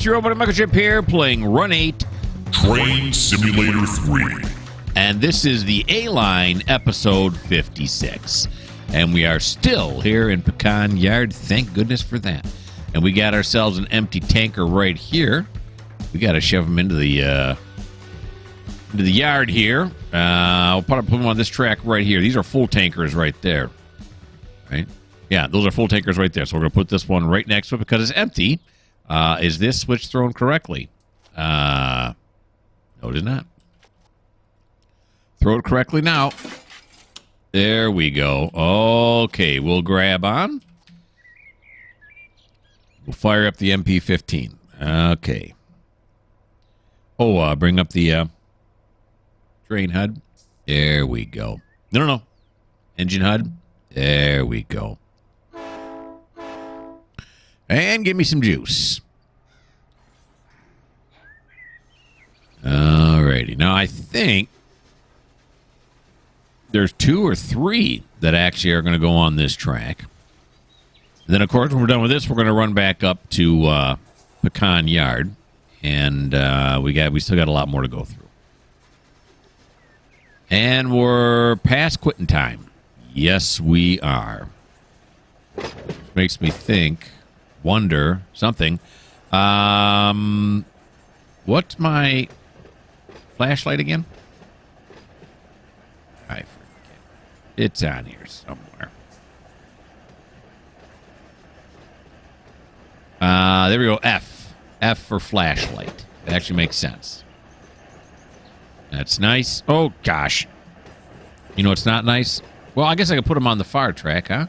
your old buddy Mikerowchip here, playing Run 8 Train Simulator 3. And this is the A-Line, episode 56. And we are still here in Pecan Yard. Thank goodness for that. And we got ourselves an empty tanker right here. We got to shove them into the yard here. I'll put them on this track right here. These are full tankers right there. Right? Yeah, those are full tankers right there. So we're going to put this one right next to it because it's empty. Is this switch thrown correctly? No, it is not. Throw it correctly now. There we go. Okay, we'll grab on. We'll fire up the MP-15. Okay. Oh, bring up the train HUD. There we go. No. Engine HUD. There we go. And give me some juice. Alrighty. Now, I think there's 2 or 3 that actually are going to go on this track. And then, of course, when we're done with this, we're going to run back up to Pecan Yard. And we still got a lot more to go through. And we're past quitting time. Yes, we are. Which makes me wonder something. What's my flashlight again? I forget. It's on here somewhere. There we go. F for flashlight. It actually makes sense. That's nice. Oh, gosh. You know what's not nice? Well, I guess I could put them on the fire track, huh?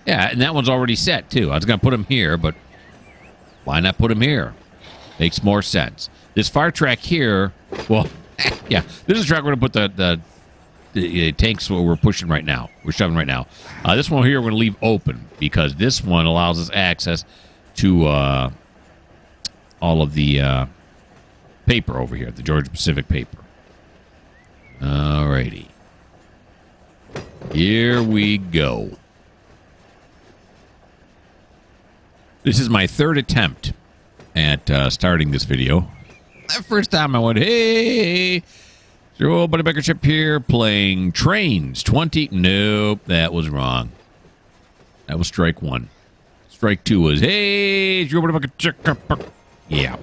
Yeah, and that one's already set, too. I was going to put them here, but why not put them here? Makes more sense. This fire track here, well, yeah, this is the track we're going to put the tanks we're pushing right now. We're shoving right now. This one here we're going to leave open because this one allows us access to all of the paper over here, the Georgia Pacific paper. Alrighty. Here we go. This is my 3rd attempt at starting this video. The first time I went, hey, it's your old buddy Mikerowchip here playing Trains 20. Nope, that was wrong. That was strike 1. Strike 2 was, hey, it's your old buddy Mikerowchip. Yeah.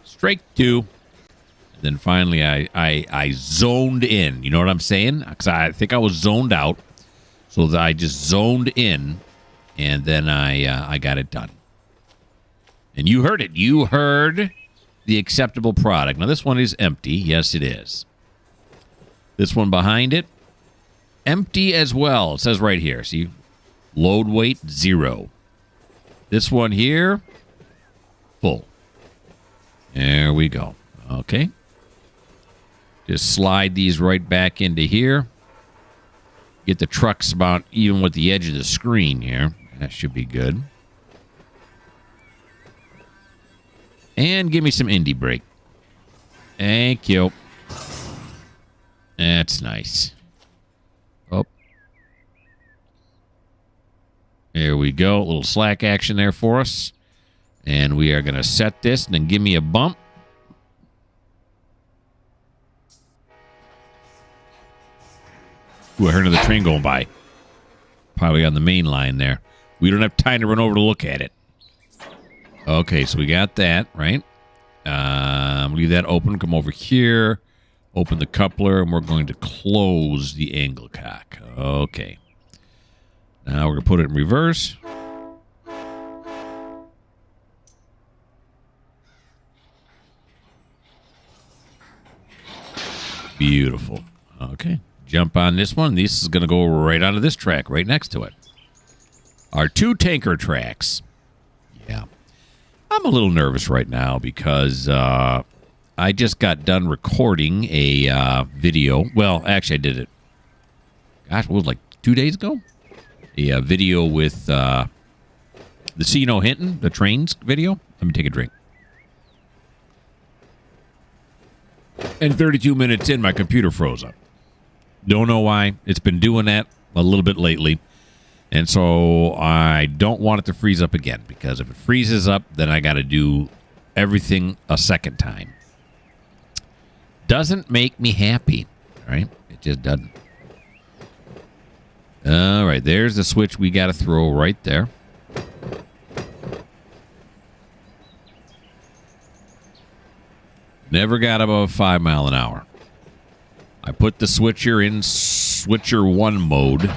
Strike 2. And then finally I zoned in. You know what I'm saying? Because I think I was zoned out. So that I just zoned in. And then I got it done. And you heard it. You heard the acceptable product. Now, this one is empty. Yes, it is. This one behind it, empty as well. It says right here. See? Load weight, 0. This one here, full. There we go. Okay. Just slide these right back into here. Get the trucks about even with the edge of the screen here. That should be good. And give me some indie brake. Thank you. That's nice. Oh. There we go. A little slack action there for us. And we are going to set this and then give me a bump. Ooh, I heard another train going by. Probably on the main line there. We don't have time to run over to look at it. Okay, so we got that, right? Leave that open. Come over here. Open the coupler, and we're going to close the angle cock. Okay. Now we're going to put it in reverse. Beautiful. Okay. Jump on this one. This is going to go right onto this track, right next to it. Our 2 tanker tracks. Yeah. I'm a little nervous right now because I just got done recording a video. Well, actually, I did it. Gosh, what was it, like 2 days ago? A video with the See No Hinton, the trains video. Let me take a drink. And 32 minutes in, my computer froze up. Don't know why. It's been doing that a little bit lately. And so I don't want it to freeze up again, because if it freezes up, then I got to do everything a second time. Doesn't make me happy. All right? It just doesn't. All right, there's the switch we got to throw right there. Never got above 5 miles an hour. I put the switcher in switcher 1 mode.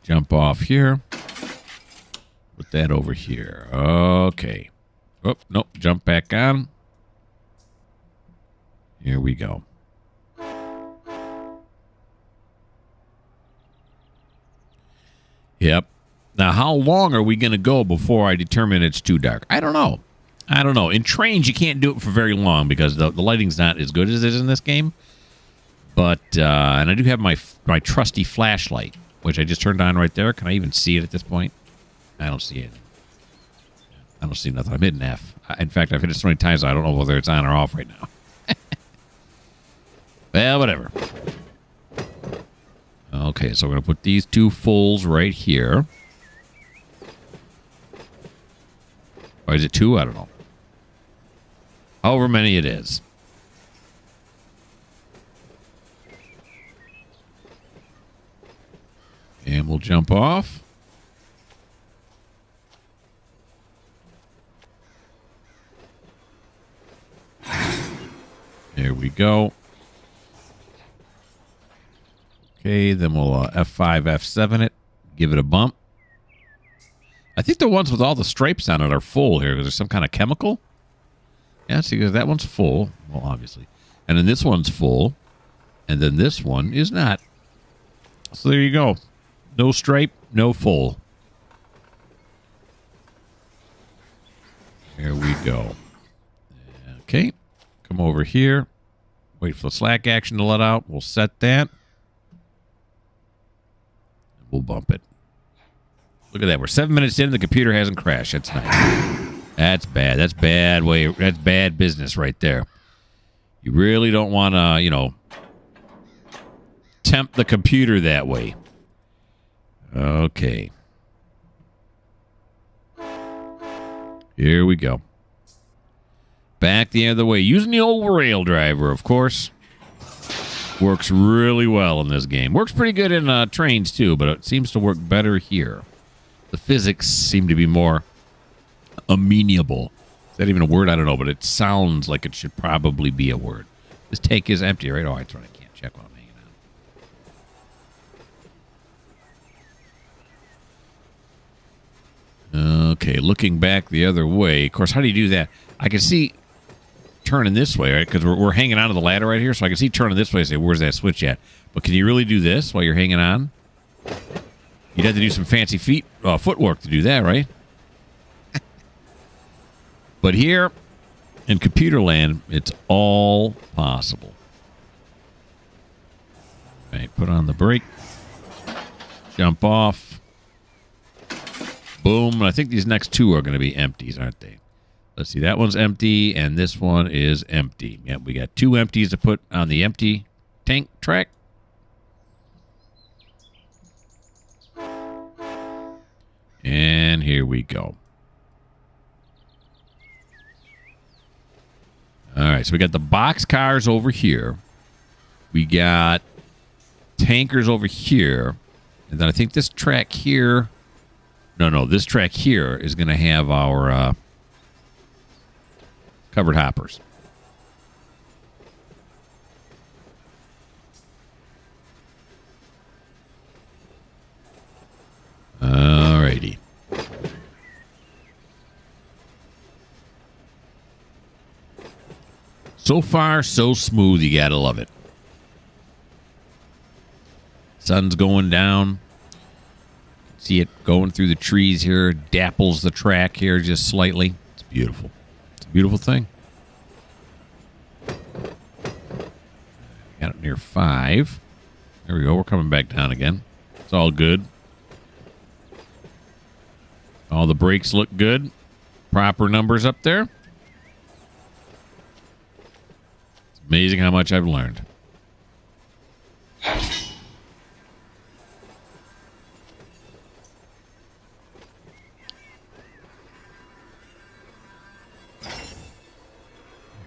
Jump off here. Put that over here. Okay. Oh, nope. Jump back on. Here we go. Yep. Now, how long are we going to go before I determine it's too dark? I don't know. I don't know. In trains, you can't do it for very long because the lighting's not as good as it is in this game. But, and I do have my trusty flashlight, which I just turned on right there. Can I even see it at this point? I don't see it. I don't see nothing. I'm hitting F. In fact, I've hit it so many times I don't know whether it's on or off right now. Well, whatever. Okay, so we're going to put these 2 fulls right here. Or is it 2? I don't know. However many it is. And we'll jump off. There we go. Okay, then we'll F5, F7 it. Give it a bump. I think the ones with all the stripes on it are full here because there's some kind of chemical. Yeah, see, that one's full. Well, obviously. And then this one's full. And then this one is not. So there you go. No stripe, no full. There we go. Okay. Come over here. Wait for the slack action to let out. We'll set that. We'll bump it. Look at that. We're 7 minutes in. The computer hasn't crashed. That's nice. That's bad. That's bad way. That's bad business right there. You really don't want to, you know, tempt the computer that way. Okay. Here we go. Back the other way. Using the old rail driver, of course. Works really well in this game. Works pretty good in trains, too, but it seems to work better here. The physics seem to be more amenable. Is that even a word? I don't know, but it sounds like it should probably be a word. This tank is empty, right? Oh, that's right. I can't check while I'm hanging on. Okay, looking back the other way. Of course, how do you do that? I can see turning this way, right? Because we're hanging onto the ladder right here, so I can see turning this way and say, where's that switch at? But can you really do this while you're hanging on? You'd have to do some fancy footwork to do that, right? But here in computer land, it's all possible. Okay, put on the brake. Jump off. Boom. I think these next 2 are going to be empties, aren't they? Let's see. That one's empty, and this one is empty. Yep, we got 2 empties to put on the empty tank track. And here we go. All right, so we got the box cars over here. We got tankers over here. And then I think this track here... No, this track here is going to have our covered hoppers. Alrighty. So far, so smooth. You gotta love it. Sun's going down. See it going through the trees here. Dapples the track here just slightly. It's beautiful. It's a beautiful thing. Got it near 5. There we go. We're coming back down again. It's all good. All the brakes look good. Proper numbers up there. It's amazing how much I've learned.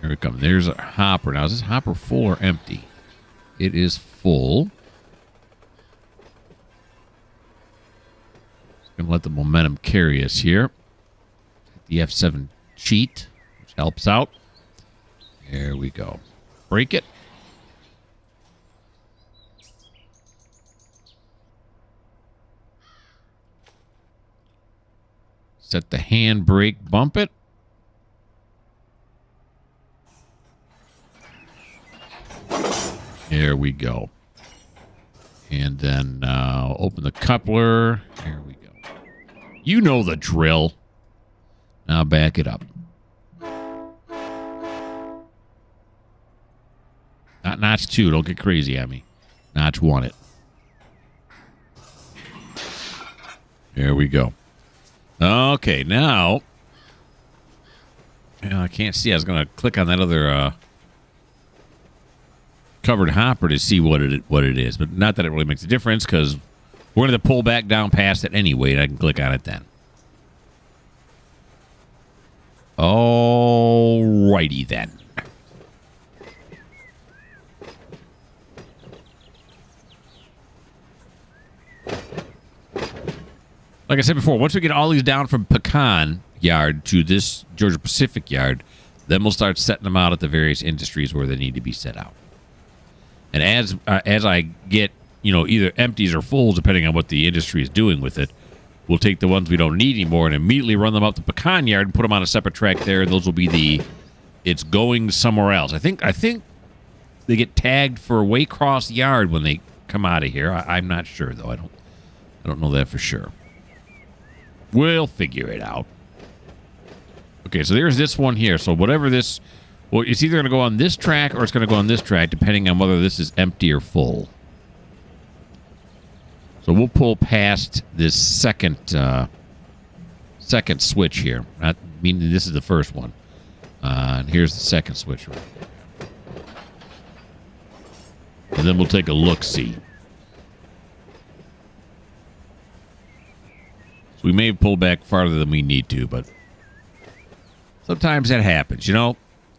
Here we come. There's a hopper. Now, is this hopper full or empty? It is full. Just going to let the momentum carry us here. The F7 cheat, which helps out. There we go. Break it. Set the handbrake, bump it. There we go. And then open the coupler. There we go. You know the drill. Now back it up. Not notch 2. Don't get crazy at me. Notch 1 it. There we go. Okay, now. I can't see. I was going to click on that other covered hopper to see what it is. But not that it really makes a difference because we're going to pull back down past it anyway. And I can click on it then. Alrighty then. Like I said before, once we get all these down from Pecan Yard to this Georgia Pacific Yard, then we'll start setting them out at the various industries where they need to be set out. And as I get, either empties or fulls, depending on what the industry is doing with it, we'll take the ones we don't need anymore and immediately run them up to Pecan Yard and put them on a separate track there. And those will be it's going somewhere else. I think they get tagged for Waycross Yard when they come out of here. I'm not sure though. I don't know that for sure. We'll figure it out. Okay, so there's this one here. So whatever this... Well, it's either going to go on this track or it's going to go on this track, depending on whether this is empty or full. So we'll pull past this second switch here. Not meaning this is the first one. And here's the second switch right here. And then we'll take a look-see. So we may pull back farther than we need to, but sometimes that happens,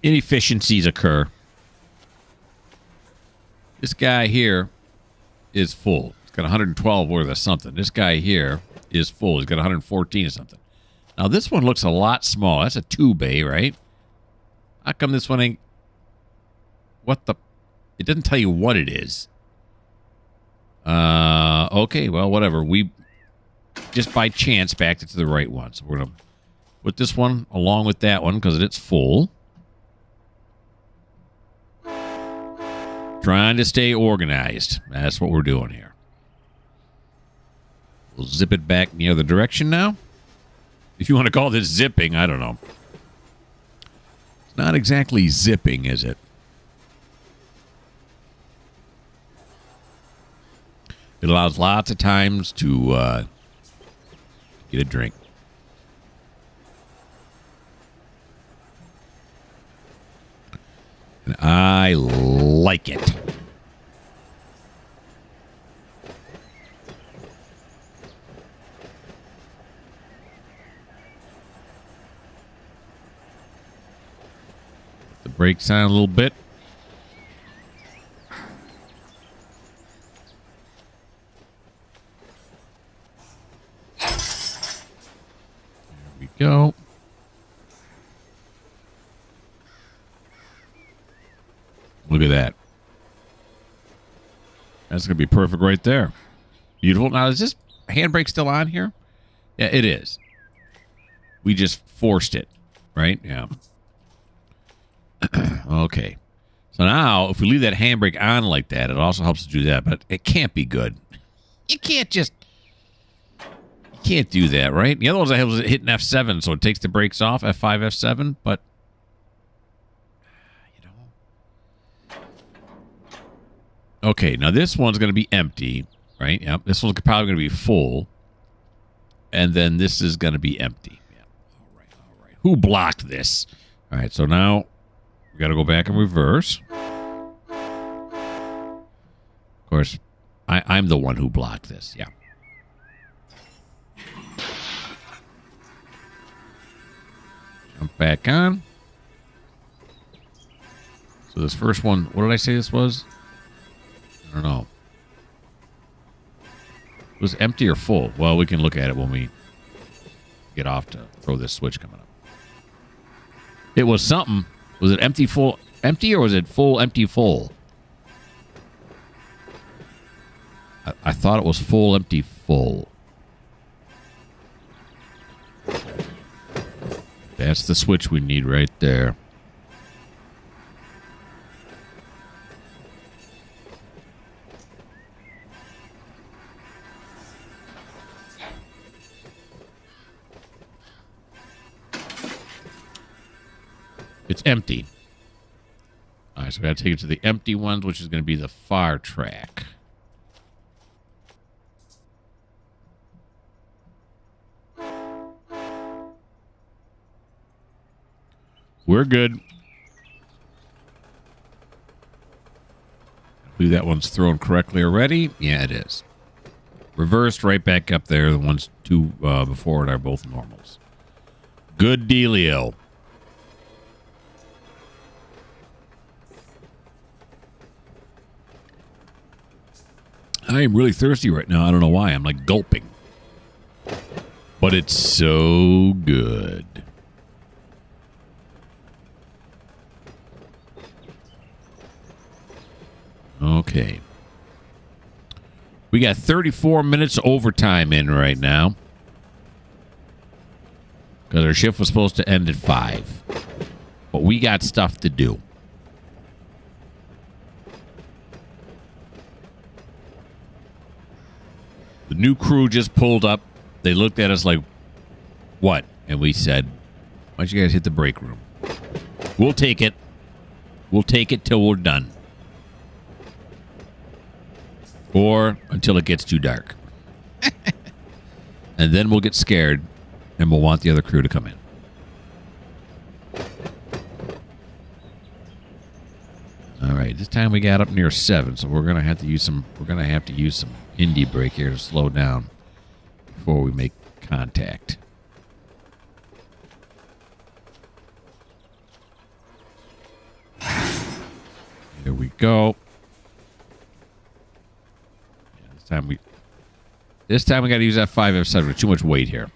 Inefficiencies occur. This guy here is full. He's got 112 worth of something. This guy here is full. He's got 114 or something. Now, this one looks a lot small. That's a 2-bay, right? How come this one ain't... What the... It doesn't tell you what it is. Okay, well, whatever. We just by chance backed it to the right one. So we're going to put this one along with that one because it's full. Trying to stay organized. That's what we're doing here. We'll zip it back in the other direction now. If you want to call this zipping, I don't know. It's not exactly zipping, is it? It allows lots of times to get a drink. And I like it. The brakes on a little bit. There we go. Look at that. That's going to be perfect right there. Beautiful. Now, is this handbrake still on here? Yeah, it is. We just forced it, right? Yeah. Okay. So now, if we leave that handbrake on like that, it also helps to do that, but it can't be good. You can't just... You can't do that, right? The other ones I had was hitting F7, so it takes the brakes off, F5, F7, but... Okay, now this one's going to be empty, right? Yep. This one's probably going to be full. And then this is going to be empty. Yeah. All right. Who blocked this? All right, so now we got to go back and reverse. Of course, I'm the one who blocked this. Yeah. Jump back on. So this first one, what did I say this was? I don't know. It was empty or full? Well, we can look at it when we get off to throw this switch coming up. It was something. Was it empty, full, empty, or was it full, empty, full? I thought it was full, empty, full. That's the switch we need right there. It's empty. All right, so we got to take it to the empty ones, which is going to be the far track. We're good. I believe that one's thrown correctly already. Yeah, it is. Reversed right back up there. The ones two before it are both normals. Good dealio. I am really thirsty right now. I don't know why. I'm like gulping. But it's so good. Okay. We got 34 minutes overtime in right now. Because our shift was supposed to end at 5. But we got stuff to do. The new crew just pulled up. They looked at us like, what? And we said, why don't you guys hit the break room? We'll take it. We'll take it till we're done. Or until it gets too dark. And then we'll get scared and we'll want the other crew to come in. All right, this time we got up near 7, so we're gonna have to use some indie brake here to slow down before we make contact. Here we go. This time we got to use that 5F7 with too much weight here.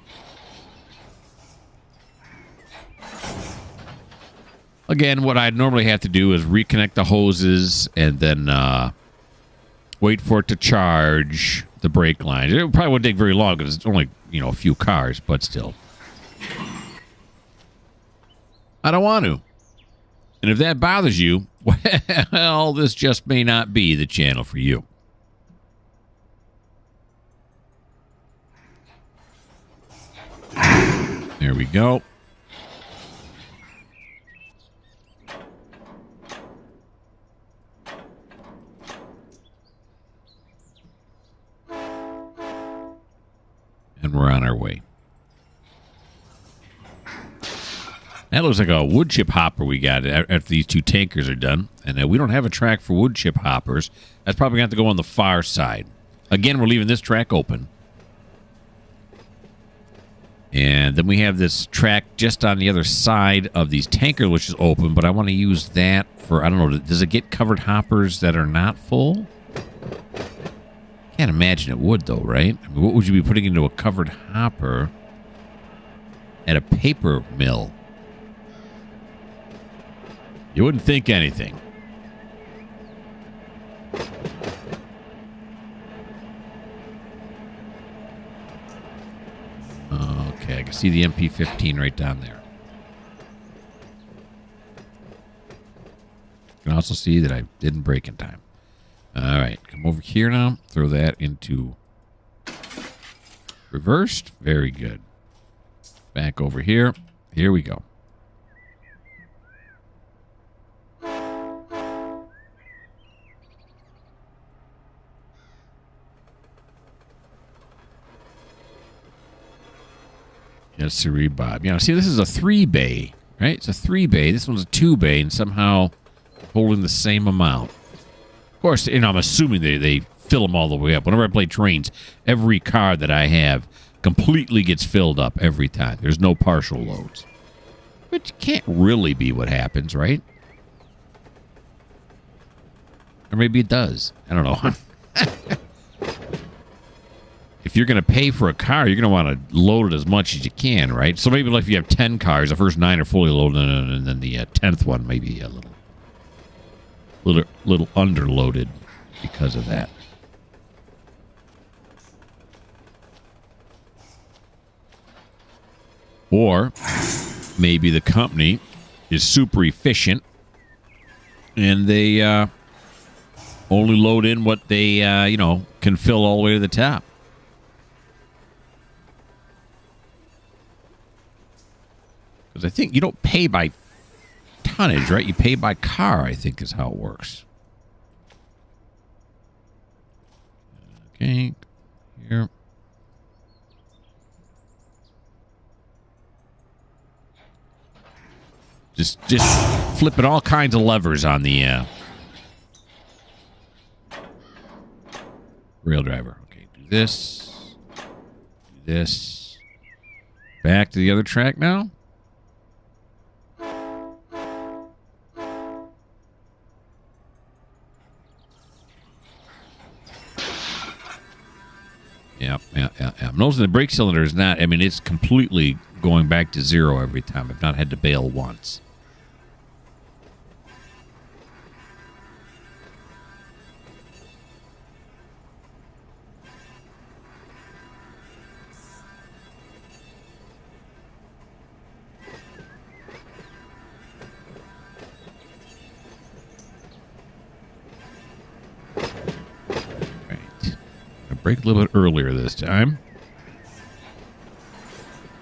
Again, what I'd normally have to do is reconnect the hoses and then wait for it to charge the brake lines. It probably wouldn't take very long because it's only, a few cars, but still. I don't want to. And if that bothers you, well, this just may not be the channel for you. There we go. And we're on our way. That looks like a wood chip hopper we got after these two tankers are done. And we don't have a track for wood chip hoppers. That's probably going to have to go on the far side. Again, we're leaving this track open. And then we have this track just on the other side of these tankers, which is open. But I want to use that for, I don't know, does it get covered hoppers that are not full? Can't imagine it would, though, right? I mean, what would you be putting into a covered hopper at a paper mill? You wouldn't think anything. Okay, I can see the MP15 right down there. You can also see that I didn't brake in time. All right, come over here now. Throw that into reversed. Very good. Back over here. Here we go. Yes, sirree, Bob. See, this is a 3-bay, right? It's a 3-bay. This one's a 2-bay, and somehow holding the same amount. Of course, I'm assuming they fill them all the way up. Whenever I play trains, every car that I have completely gets filled up every time. There's no partial loads. Which can't really be what happens, right? Or maybe it does. I don't know. If you're going to pay for a car, you're going to want to load it as much as you can, right? So maybe like if you have 10 cars, the first 9 are fully loaded, and then the 10th one may be a little underloaded because of that. Or maybe the company is super efficient and they only load in what they, can fill all the way to the top. Because I think you don't pay by tonnage, right? You pay by car, I think is how it works. Okay, here. Just flipping all kinds of levers on the rail driver. Okay, do this. Do this. Back to the other track now. Yeah. Notice the brake cylinder is not, I mean, it's completely going back to 0 every time. I've not had to bail once. Brake a little bit earlier this time.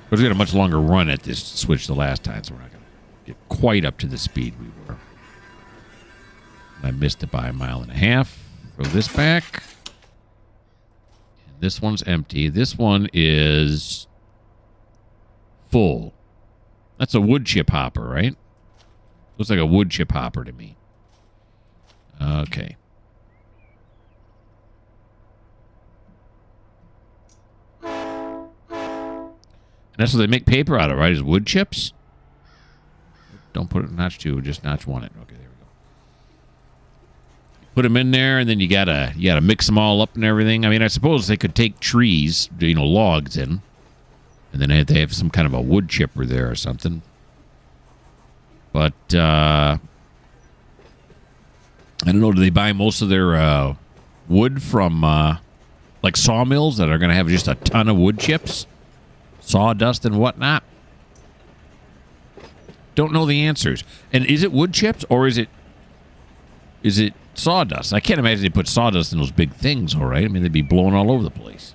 But we had a much longer run at this switch the last time, so we're not going to get quite up to the speed we were. I missed it by 1.5 miles. Throw this back. And this one's empty. This one is full. That's a wood chip hopper, right? Looks like a wood chip hopper to me. Okay. And that's what they make paper out of, right? Is wood chips? Don't put it in notch 2, just notch 1 it. Okay, there we go. Put them in there, and then you gotta mix them all up and everything. I mean, I suppose they could take trees, logs in, and then they have some kind of a wood chipper there or something. But I don't know. Do they buy most of their wood from like sawmills that are going to have just a ton of wood chips? Sawdust and whatnot. Don't know the answers. And is it wood chips or is it sawdust? I can't imagine they put sawdust in those big things, all right? I mean, they'd be blowing all over the place.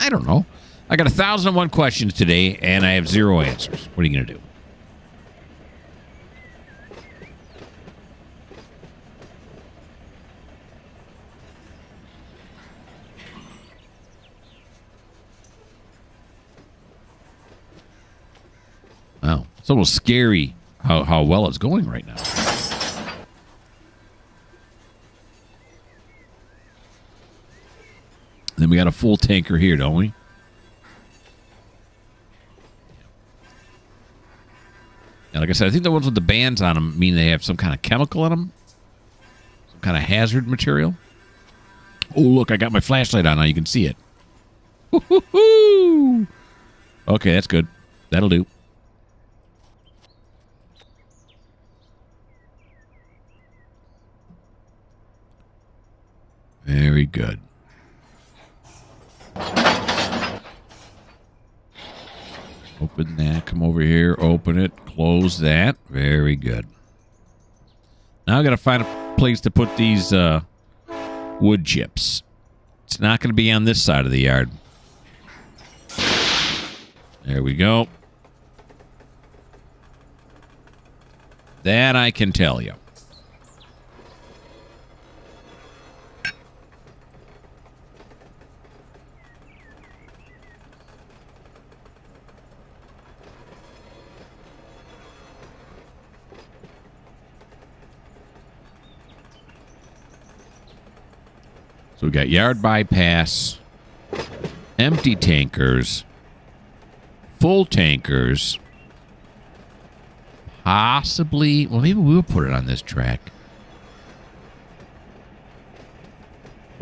I don't know. I got 1,001 questions today, and I have 0 answers. What are you going to do? Wow. It's almost scary how well it's going right now. Then we got a full tanker here, don't we? And like I said, I think the ones with the bands on them mean they have some kind of chemical in them. Some kind of hazard material. Oh, look, I got my flashlight on now. You can see it. Woo-hoo-hoo! Okay, that's good. That'll do. Very good. Open that. Come over here. Open it. Close that. Very good. Now I got to find a place to put these wood chips. It's not going to be on this side of the yard. There we go. That I can tell you. So we got yard bypass, empty tankers, full tankers, possibly, well, maybe we'll put it on this track.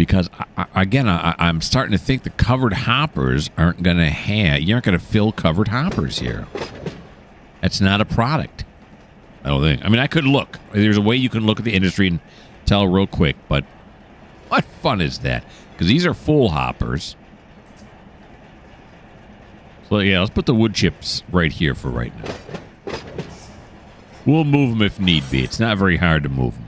Because, I'm starting to think the covered hoppers aren't going to have... You aren't going to fill covered hoppers here. That's not a product. I don't think. I mean, I could look. There's a way you can look at the industry and tell real quick, but what fun is that? Because these are full hoppers. So, yeah, let's put the wood chips right here for right now. We'll move them if need be. It's not very hard to move them.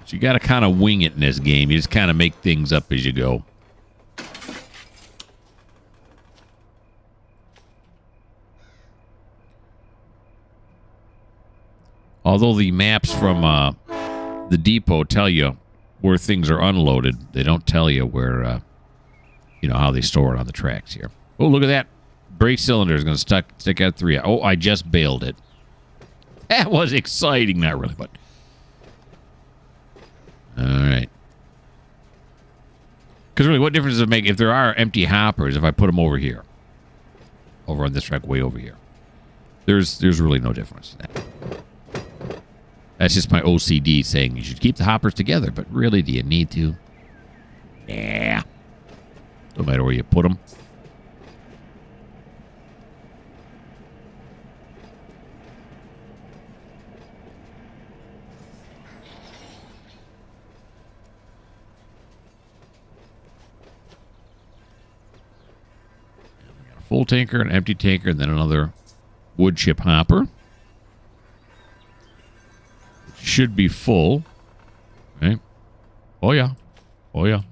So you got to kind of wing it in this game. You just kind of make things up as you go. Although the maps from the depot tell you where things are unloaded, they don't tell you where, how they store it on the tracks here. Oh, look at that. Brake cylinder is going to stick out 3. Oh, I just bailed it. That was exciting. Not really, but... All right. Because really, what difference does it make if there are empty hoppers if I put them over here? Over on this track, way over here. There's really no difference in that. That's just my OCD saying you should keep the hoppers together, but really, do you need to? Yeah. No matter where you put them. We got a full tanker, an empty tanker, and then another wood chip hopper. Should be full. Right? Oh, yeah. Oh, yeah.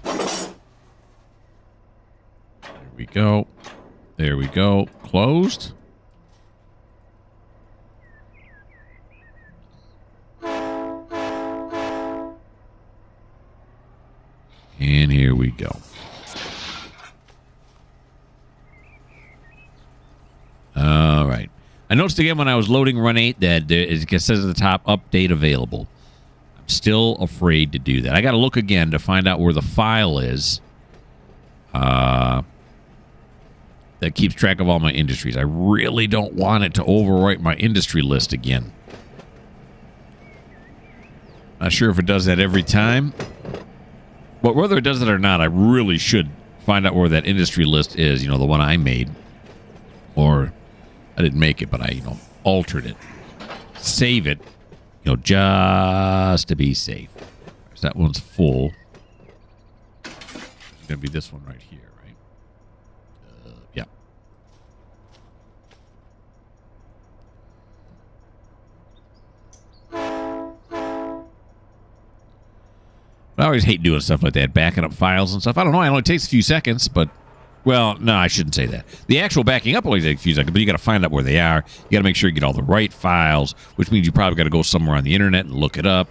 There we go. There we go. Closed. And here we go. All right. I noticed again when I was loading Run 8 that it says at the top, update available. I'm still afraid to do that. I got to look again to find out where the file is that keeps track of all my industries. I really don't want it to overwrite my industry list again. Not sure if it does that every time. But whether it does it or not, I really should find out where that industry list is, the one I made. Or I didn't make it, but I, altered it. Save it, just to be safe. So that one's full. It's going to be this one right here, right? Yeah. I always hate doing stuff like that, backing up files and stuff. I don't know. It only takes a few seconds, but... Well, no, I shouldn't say that. The actual backing up only takes a few seconds, but you got to find out where they are. You got to make sure you get all the right files, which means you probably got to go somewhere on the internet and look it up.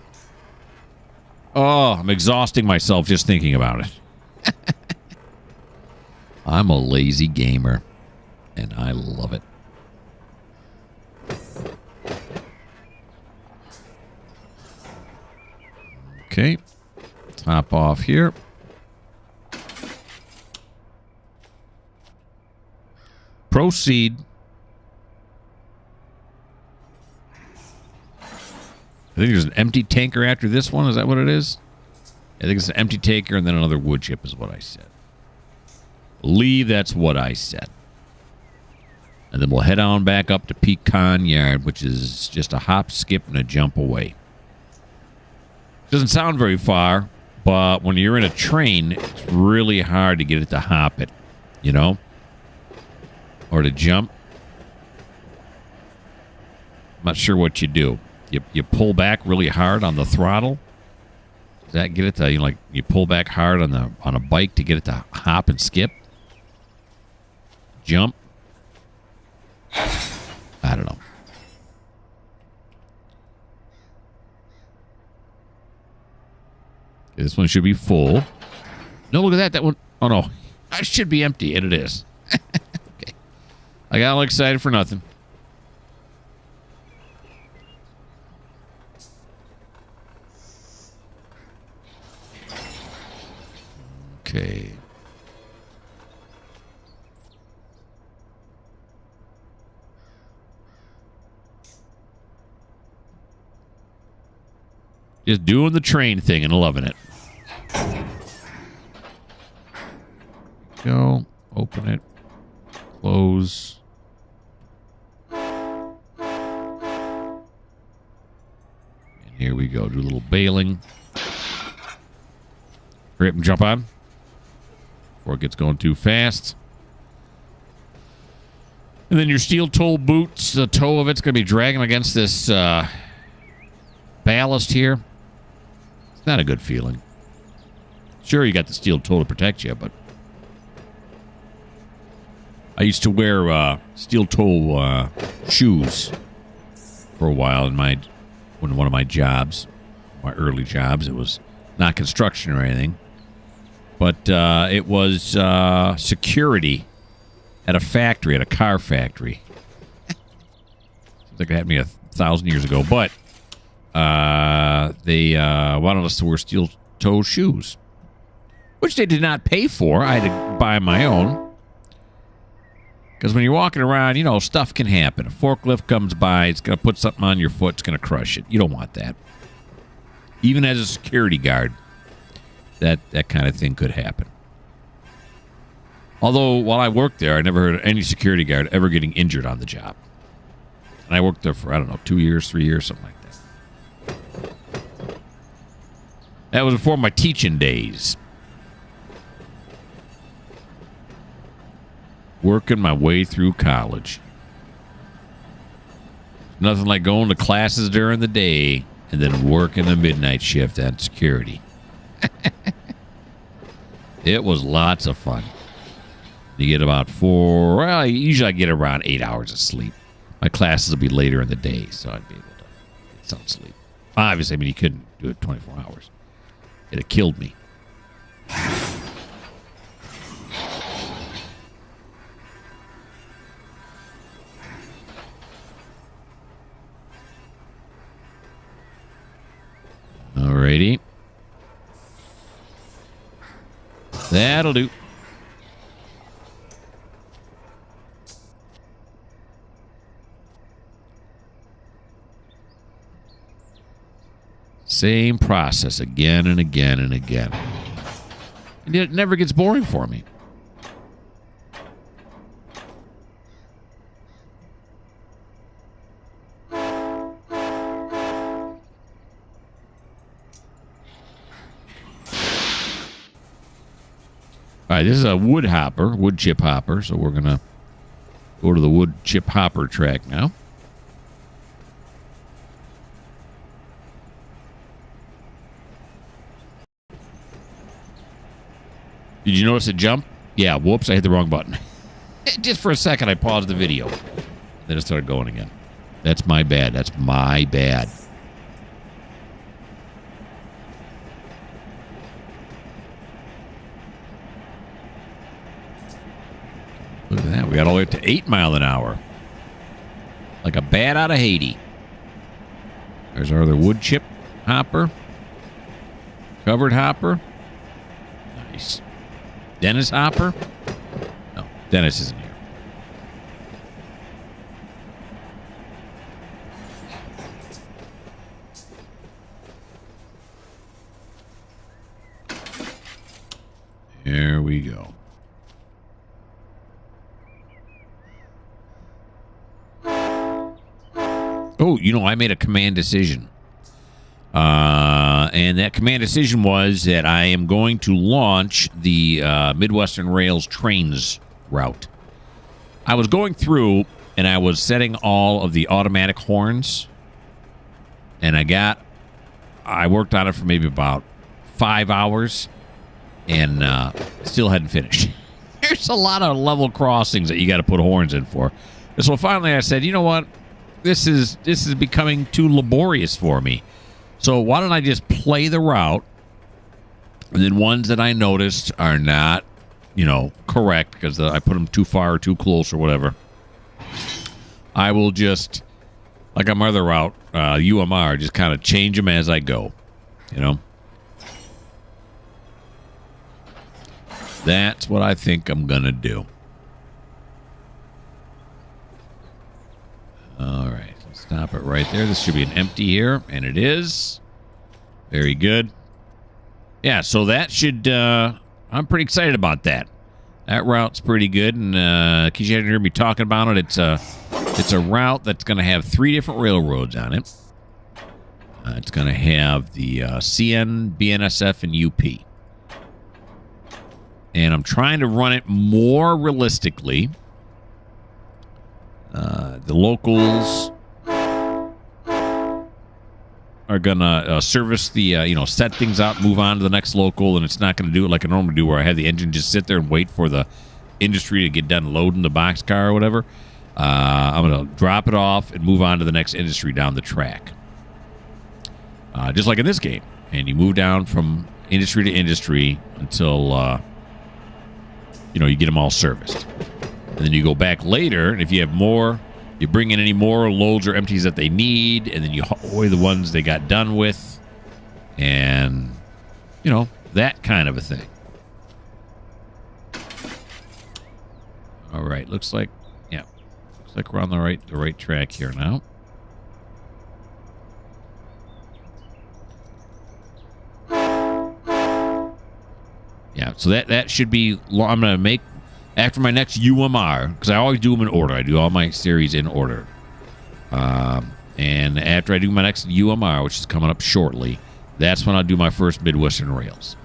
Oh, I'm exhausting myself just thinking about it. I'm a lazy gamer, and I love it. Okay. Top off here. Proceed. I think there's an empty tanker after this one. Is that what it is? I think it's an empty tanker and then another wood chip is what I said. Believe that's what I said. And then we'll head on back up to Pecan Yard, which is just a hop, skip, and a jump away. Doesn't sound very far, but when you're in a train, it's really hard to get it to hop it, or to jump. I'm not sure what you do. You pull back really hard on the throttle. Does that get it to you pull back hard on a bike to get it to hop and skip? Jump? I don't know. Okay, this one should be full. No, look at that. That one. Oh no, it should be empty, and it is. Okay. I got all excited for nothing. Okay. Just doing the train thing and loving it. Go. Open it. Close. And here we go. Do a little bailing. Hurry up and jump on before it gets going too fast. And then your steel toe boots, the toe of it's going to be dragging against this ballast here. It's not a good feeling. Sure, you got the steel toe to protect you, but I used to wear steel toe shoes for a while in one of my jobs, my early jobs. It was not construction or anything, but it was security at a factory, at a car factory. Seems like it happened to me 1,000 years ago, but they wanted us to wear steel toe shoes, which they did not pay for. I had to buy my own. Because when you're walking around, you know, stuff can happen. A forklift comes by, it's going to put something on your foot, it's going to crush it. You don't want that. Even as a security guard, that kind of thing could happen. Although, while I worked there, I never heard of any security guard ever getting injured on the job. And I worked there for, I don't know, 2 years, 3 years, something like that. That was before my teaching days. Working my way through college. Nothing like going to classes during the day and then working the midnight shift at security. It was lots of fun. You get about usually I get around 8 hours of sleep. My classes will be later in the day, so I'd be able to get some sleep. Obviously, I mean, you couldn't do it 24 hours. It'd have killed me. Alrighty. That'll do. Same process again and again and again. And it never gets boring for me. All right, this is a wood chip hopper, so we're going to go to the wood chip hopper track now. Did you notice it jump? Yeah, whoops, I hit the wrong button. Just for a second, I paused the video. Then it started going again. That's my bad. That's my bad. Look at that. We got all the way up to 8 miles an hour. Like a bat out of Haiti. There's our other wood chip hopper. Covered hopper. Nice. Dennis hopper? No, Dennis isn't here. There we go. Oh, you know, I made a command decision. And that command decision was that I am going to launch the Midwestern Rail's trains route. I was going through and I was setting all of the automatic horns. And I worked on it for maybe about 5 hours and still hadn't finished. There's a lot of level crossings that you got to put horns in for. And so finally I said, you know what? This is becoming too laborious for me. So why don't I just play the route, and then ones that I noticed are not, correct because I put them too far or too close or whatever, I will just, like on my other route, UMR, just kind of change them as I go, That's what I think I'm going to do. All right. Let's stop it right there. This should be an empty here, and it is. Very good. Yeah, so that should... I'm pretty excited about that. That route's pretty good, and in case you hadn't heard me talking about it, it's a route that's going to have 3 different railroads on it. It's going to have the CN, BNSF, and UP. And I'm trying to run it more realistically. The locals are going to service the, set things up, move on to the next local, and it's not going to do it like I normally do where I have the engine just sit there and wait for the industry to get done loading the boxcar or whatever. I'm going to drop it off and move on to the next industry down the track. Just like in this game. And you move down from industry to industry until, you get them all serviced. And then you go back later, and if you have more... You bring in any more loads or empties that they need, and then you haul away the ones they got done with. And, that kind of a thing. All right, looks like we're on the right track here now. Yeah, so that should be... I'm going to make... After my next UMR, because I always do them in order. I do all my series in order. And after I do my next UMR, which is coming up shortly, that's when I'll do my first Midwestern Rails.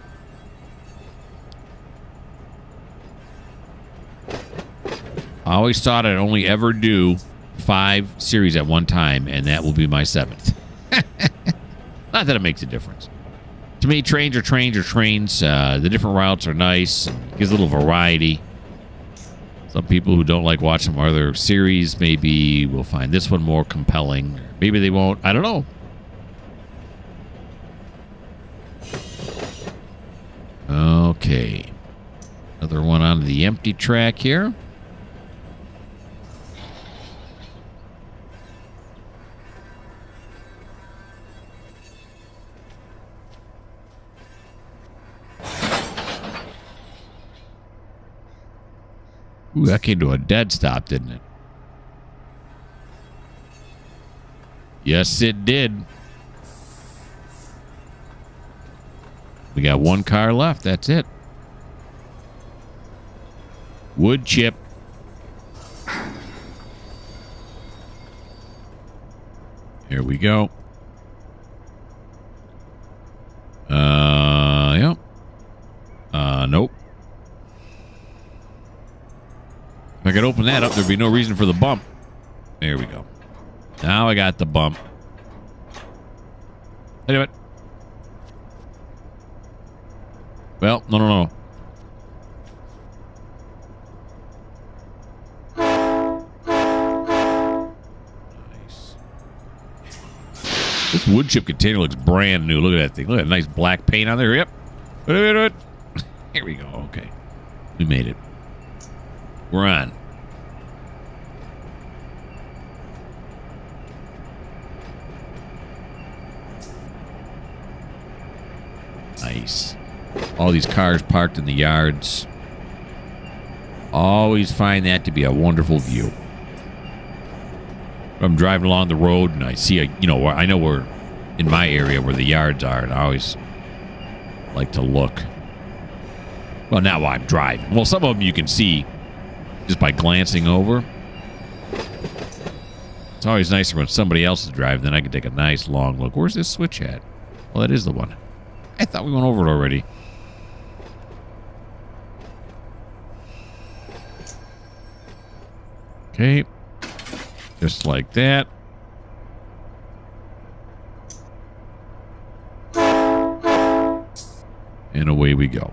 I always thought I'd only ever do 5 series at one time, and that will be my 7th. Not that it makes a difference. To me, trains are trains are trains. The different routes are nice. It gives a little variety. Some people who don't like watching other series maybe will find this one more compelling. Maybe they won't. I don't know. Okay. Another one on the empty track here. Ooh, that came to a dead stop, didn't it? Yes, it did. We got 1 car left. That's it. Wood chip. Here we go. Yep. Nope. If I could open that up, there'd be no reason for the bump. There we go. Now I got the bump. Anyway. Well, no. Nice. This wood chip container looks brand new. Look at that thing. Look at that nice black paint on there. Yep. Here we go. Okay. We made it. We're on. Nice. All these cars parked in the yards. Always find that to be a wonderful view. I'm driving along the road and I see I know where in my area where the yards are, and I always like to look. Well, not while I'm driving. Well, some of them you can see just by glancing over. It's always nicer when somebody else is driving, then I can take a nice long look. Where's this switch at? Well, that is the one. I thought we went over it already. Okay. Just like that. And away we go.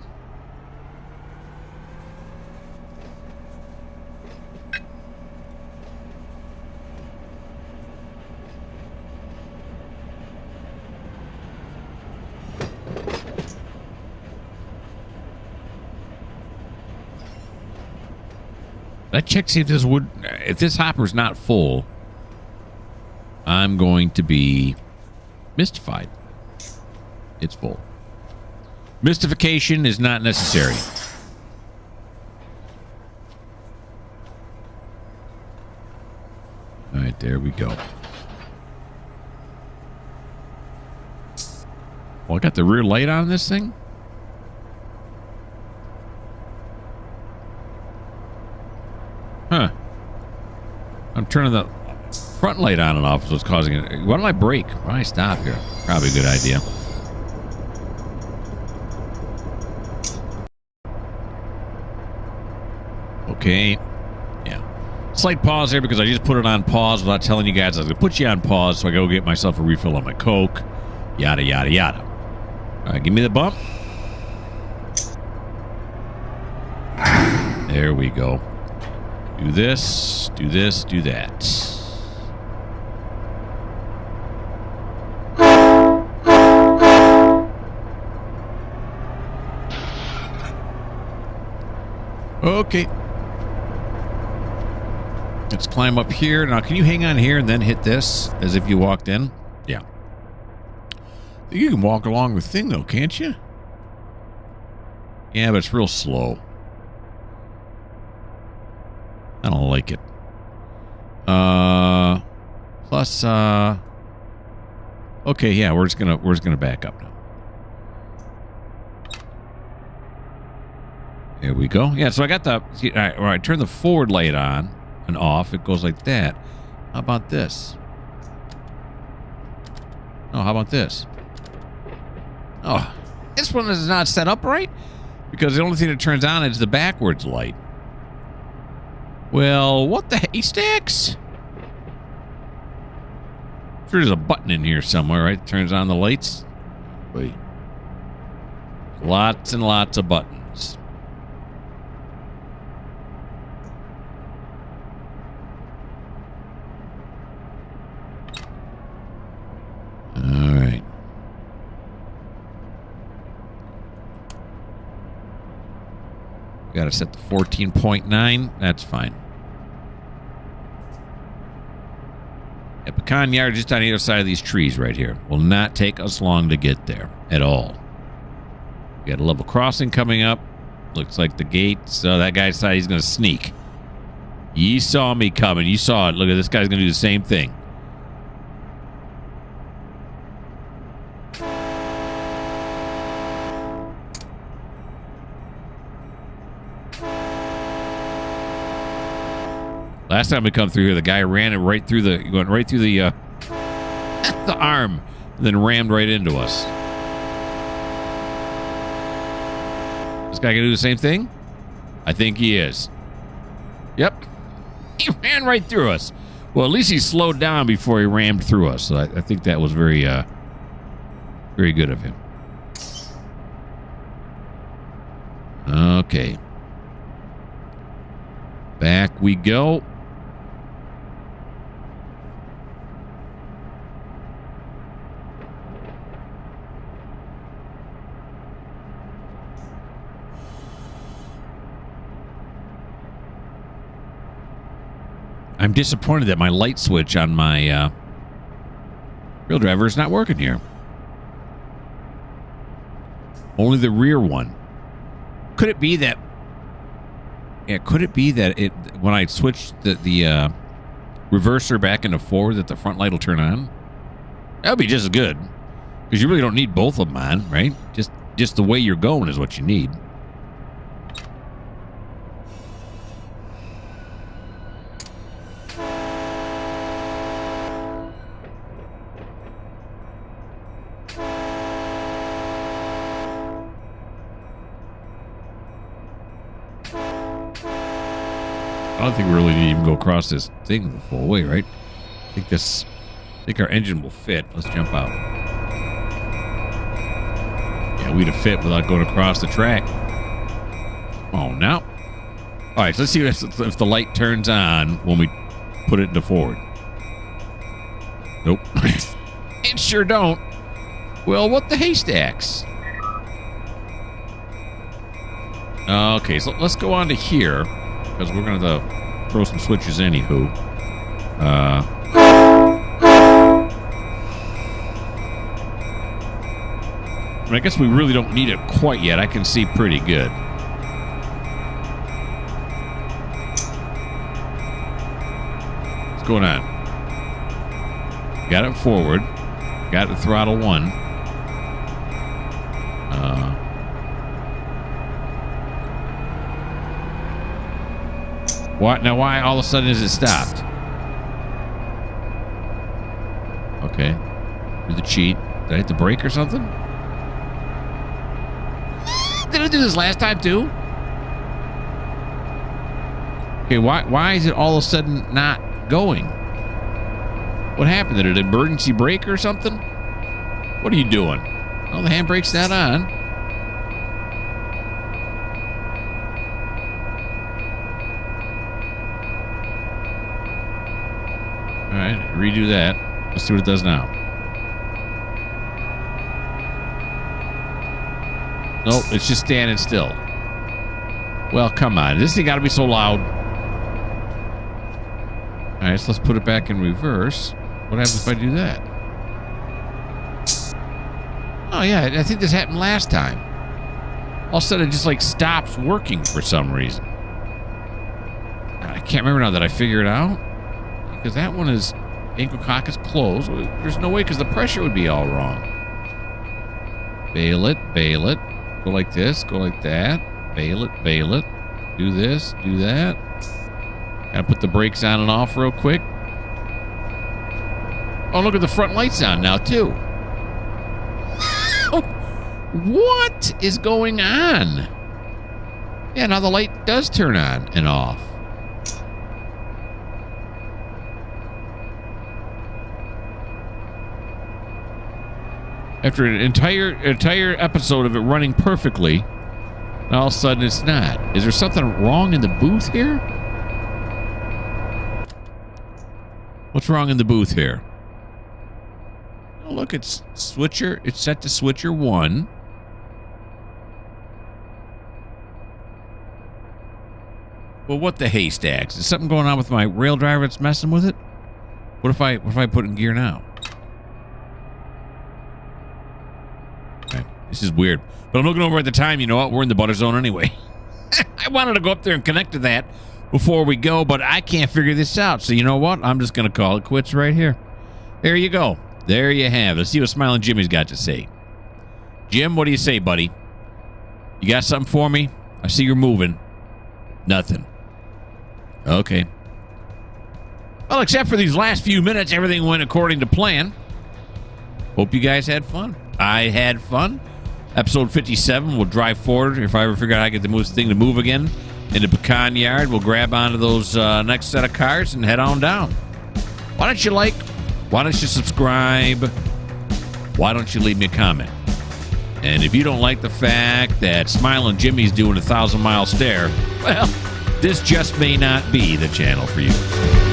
I checked to see if this hopper's not full, I'm going to be mystified. It's full. Mystification is not necessary. right, there we go. Well, I got the rear light on this thing? Huh. I'm turning the front light on and off is what's causing it. Why don't I brake? Why don't I stop here? Probably a good idea. Okay. Yeah. Slight pause here because I just put it on pause without telling you guys I was going to put you on pause, so I go get myself a refill on my Coke. Yada, yada, yada. All right, give me the bump. There we go. Do this, do this, do that. Okay. Let's climb up here. Now, can you hang on here and then hit this as if you walked in? Yeah. You can walk along the thing, though, can't you? Yeah, but it's real slow. I don't like it. Plus, okay, yeah, we're just gonna back up now. There we go. Yeah, so I got the. See, all right, I turn the forward light on and off. It goes like that. How about this? Oh, how about this? Oh, this one is not set up right because the only thing that turns on is the backwards light. Well, what the haystacks? I'm sure there's a button in here somewhere, right? Turns on the lights. Wait. Lots and lots of buttons. All right. Got to set the 14.9. That's fine. Yeah, pecan yard just on either side of these trees right here. Will not take us long to get there at all. We got a level crossing coming up. Looks like the gate. So that guy decided he's going to sneak. You saw me coming. You saw it. Look at this guy's going to do the same thing. Last time we come through here, the guy ran it right through the, went right through the the arm, and then rammed right into us. This guy gonna do the same thing? I think he is. Yep, he ran right through us. Well, at least he slowed down before he rammed through us. So I think that was very, very good of him. Okay, back we go. I'm disappointed that my light switch on my real driver is not working here. Only the rear one. Could it be that? Yeah, could it be that it when I switch the reverser back into forward that the front light will turn on? That would be just as good because you really don't need both of them on, right? Just the way you're going is what you need. I don't think we really need to even go across this thing the full way, right? I think our engine will fit. Let's jump out. Yeah, we'd have fit without going across the track. Oh, now. All right, so let's see if the light turns on when we put it into forward. Nope. It sure don't. Well, what the haystacks? Okay, so let's go on to here. Because we're going to throw some switches anywho. I mean, I guess we really don't need it quite yet. I can see pretty good. What's going on? Got it forward. Got it throttle 1. What? Now why all of a sudden is it stopped? Okay. Do the cheat. Did I hit the brake or something? Did I do this last time too? Okay, why is it all of a sudden not going? What happened? Did it emergency brake or something? What are you doing? Oh, the handbrake's not on. All right, redo that. Let's see what it does now. Nope, it's just standing still. Well, come on. This thing got to be so loud. All right, so let's put it back in reverse. What happens if I do that? Oh, yeah, I think this happened last time. All of a sudden, it just, like, stops working for some reason. I can't remember now that I figured it out. Because that one is... ankle cock is closed. There's no way, because the pressure would be all wrong. Bail it, bail it. Go like this, go like that. Bail it, bail it. Do this, do that. Gotta put the brakes on and off real quick. Oh, look at the front lights on now, too. What is going on? Yeah, now the light does turn on and off. After an entire episode of it running perfectly, all of a sudden it's not. Is there something wrong in the booth here? What's wrong in the booth here? Oh, look, it's switcher. It's set to switcher 1. Well, what the haystacks? Is something going on with my rail driver that's messing with it? What if I put it in gear now? Okay, this is weird. But I'm looking over at the time. You know what? We're in the butter zone anyway. I wanted to go up there and connect to that before we go, but I can't figure this out. So you know what? I'm just going to call it quits right here. There you go. There you have it. Let's see what Smiling Jimmy's got to say. Jim, what do you say, buddy? You got something for me? I see you're moving. Nothing. Okay. Well, except for these last few minutes, everything went according to plan. Hope you guys had fun. I had fun. Episode 57, we'll drive forward. If I ever figure out how to get this thing to move again into Pecan Yard, we'll grab onto those next set of cars and head on down. Why don't you like? Why don't you subscribe? Why don't you leave me a comment? And if you don't like the fact that Smiling Jimmy's doing a 1,000-mile stare, well, this just may not be the channel for you.